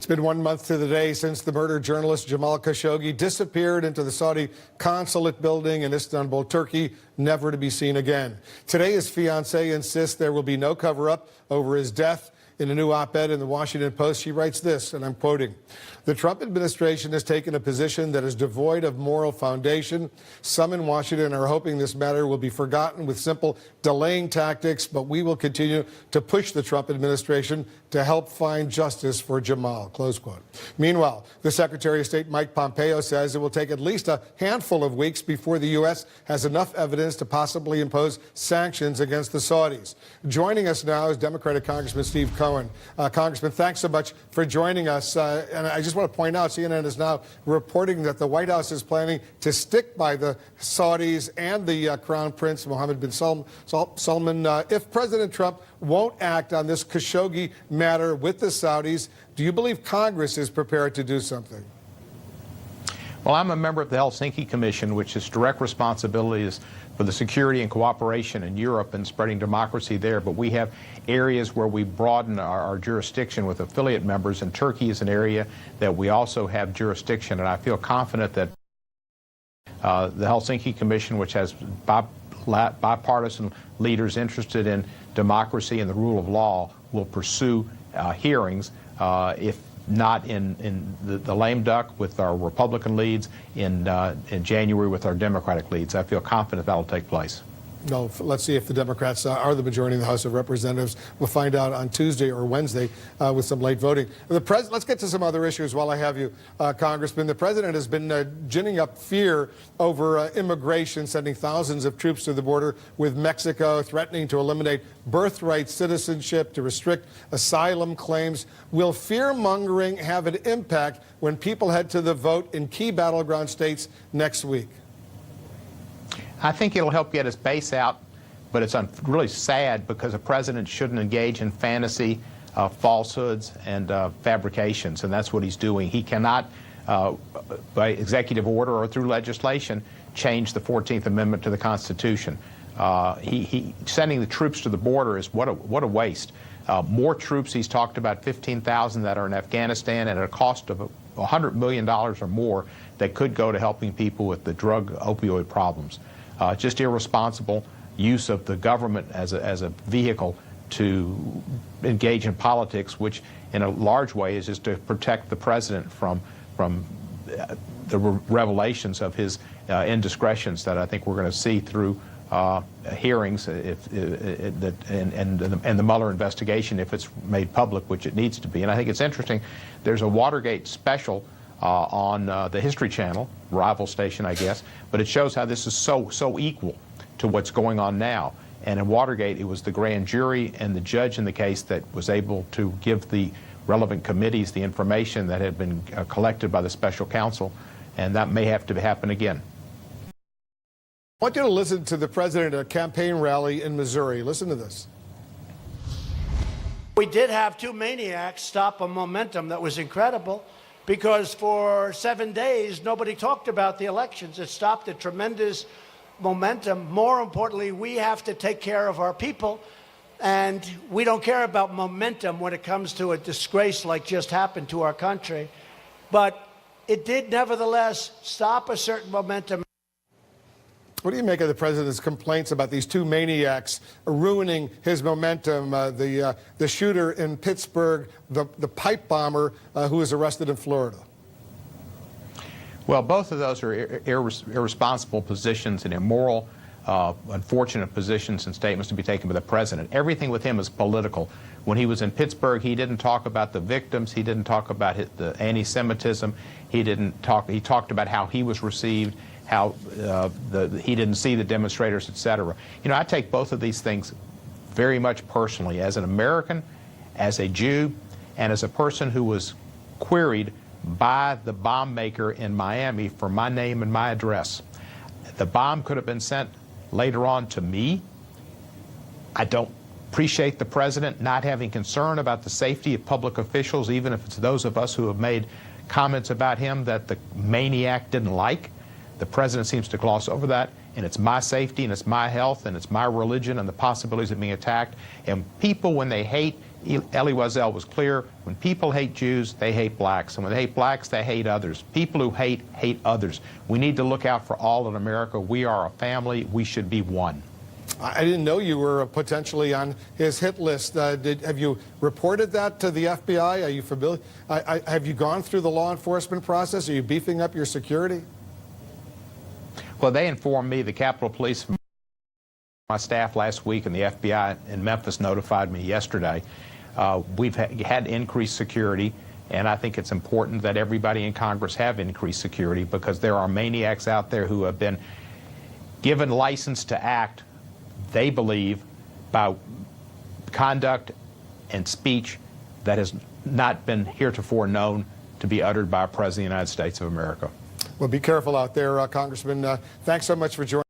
It's been 1 month to the day since the murdered journalist Jamal Khashoggi disappeared into the Saudi consulate building in Istanbul, Turkey, never to be seen again. Today, his fiancée insists there will be no cover-up over his death. In a new op-ed in the Washington Post, she writes this, and I'm quoting, "The Trump administration has taken a position that is devoid of moral foundation. Some in Washington are hoping this matter will be forgotten with simple delaying tactics, but we will continue to push the Trump administration to help find justice for Jamal," close quote. Meanwhile, the Secretary of State Mike Pompeo says it will take at least a handful of weeks before the U.S. has enough evidence to possibly impose sanctions against the Saudis. Joining us now is Democratic Congressman Steve Cohen. Congressman, thanks so much for joining us. And I just want to point out, CNN is now reporting that the White House is planning to stick by the Saudis and the Crown Prince Mohammed bin Salman. If President Trump won't act on this Khashoggi matter with the Saudis, do you believe Congress is prepared to do something? Well, I'm a member of the Helsinki Commission, which is direct responsibilities for the security and cooperation in Europe and spreading democracy there. But we have areas where we broaden our jurisdiction with affiliate members, and Turkey is an area that we also have jurisdiction. And I feel confident that the Helsinki Commission, which has bipartisan leaders interested in democracy and the rule of law, will pursue hearings, if not in the lame duck with our Republican leads, in January with our Democratic leads. I feel confident that'll take place. No, let's see if the Democrats are the majority in the House of Representatives. We'll find out on Tuesday or Wednesday with some late voting. Let's get to some other issues while I have you, Congressman. The president has been ginning up fear over immigration, sending thousands of troops to the border with Mexico, threatening to eliminate birthright citizenship, to restrict asylum claims. Will fear-mongering have an impact when people head to the vote in key battleground states next week? I think it'll help get his base out, but it's really sad because a president shouldn't engage in fantasy, falsehoods, and fabrications, and that's what he's doing. He cannot, by executive order or through legislation, change the 14th Amendment to the Constitution. Sending the troops to the border is what a waste. More troops, he's talked about 15,000 that are in Afghanistan at a cost of $100 million or more that could go to helping people with the drug opioid problems. Just irresponsible use of the government as a vehicle to engage in politics, which in a large way is just to protect the president from the revelations of his indiscretions that I think we're going to see through hearings and the Mueller investigation if it's made public, which it needs to be. And I think it's interesting, there's a Watergate special on the History Channel, rival station, I guess, but it shows how this is so equal to what's going on now. And in Watergate, it was the grand jury and the judge in the case that was able to give the relevant committees the information that had been collected by the special counsel, and that may have to happen again. I want you to listen to the president at a campaign rally in Missouri. Listen to this. We did have two maniacs stop a momentum that was incredible, because for 7 days, nobody talked about the elections. It stopped a tremendous momentum. More importantly, we have to take care of our people, and we don't care about momentum when it comes to a disgrace like just happened to our country. But it did nevertheless stop a certain momentum. What do you make of the president's complaints about these two maniacs ruining his momentum, the shooter in Pittsburgh, the pipe bomber who was arrested in Florida? Well, both of those are irresponsible positions and immoral, unfortunate positions and statements to be taken by the president. Everything with him is political. When he was in Pittsburgh, he didn't talk about the victims. He didn't talk about the anti-Semitism. He talked about how he was received, how he didn't see the demonstrators, etc. You know, I take both of these things very much personally as an American, as a Jew, and as a person who was queried by the bomb maker in Miami for my name and my address. The bomb could have been sent later on to me. I don't appreciate the president not having concern about the safety of public officials, even if it's those of us who have made comments about him that the maniac didn't like. The president seems to gloss over that, and it's my safety, and it's my health, and it's my religion, and the possibilities of being attacked. And people, when they hate, Elie Wiesel was clear. When people hate Jews, they hate blacks. And when they hate blacks, they hate others. People who hate others. We need to look out for all in America. We are a family. We should be one. I didn't know you were potentially on his hit list. Have you reported that to the FBI? Are you familiar? Have you gone through the law enforcement process? Are you beefing up your security? Well, they informed me, the Capitol Police, my staff last week, and the FBI in Memphis notified me yesterday. We've had increased security, and I think it's important that everybody in Congress have increased security, because there are maniacs out there who have been given license to act, they believe, by conduct and speech that has not been heretofore known to be uttered by a President of the United States of America. Well, be careful out there, Congressman. Thanks so much for joining.